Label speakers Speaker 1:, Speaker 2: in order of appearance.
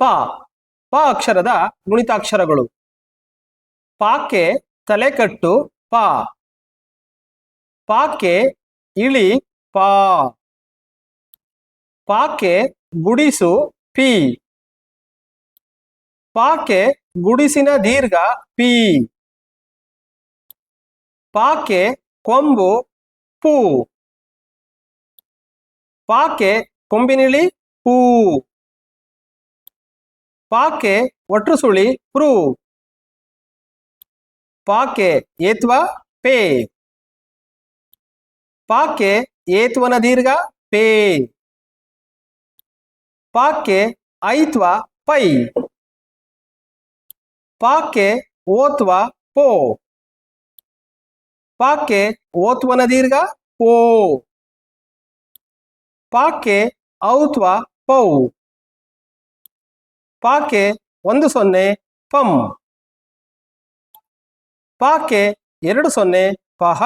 Speaker 1: ಪ ಪ ಅಕ್ಷರದ ಗುಣಿತಾಕ್ಷರಗಳು. ಪಾಕ್ಕೆ ತಲೆಕಟ್ಟು ಪ. ಪಾಕ್ಕೆ ಇಳಿ ಪಾ. ಪಾಕ್ಕೆ ಗುಡಿಸು ಪಿ. ಪಾಕ್ಕೆ ಗುಡಿಸಿನ ದೀರ್ಘ ಪಿ. ಪಾಕ್ಕೆ ಕೊಂಬು ಪೂ. ಪಾಕ್ಕೆ ಕೊಂಬಿನಿಳಿ ಪೂ. ಪಾಕ್ಕೆ ಒಟ್ರು ಸುಳಿ ಪ್ರೂ. ಪಾಕ್ಕೆ ಏತ್ವ ಪೇ. ಪಾಕ್ಕೆ ಏತ್ವನ ದೀರ್ಘ ಪೇ. ಪಾಕ್ಕೆ ಐತ್ವ ಪೈ. ಪಾಕ್ಕೆ ಓತ್ವ ಪೋ. ಪಾಕ್ಕೆ ಓತ್ವನ ದೀರ್ಘ ಪೋ. ಪಾಕ್ಕೆ ಔತ್ವ ಪೌ. ಪಾಕ್ಕೆ 10 ಪಂ. ಪಾಕ್ಕೆ 20 ಪಹ.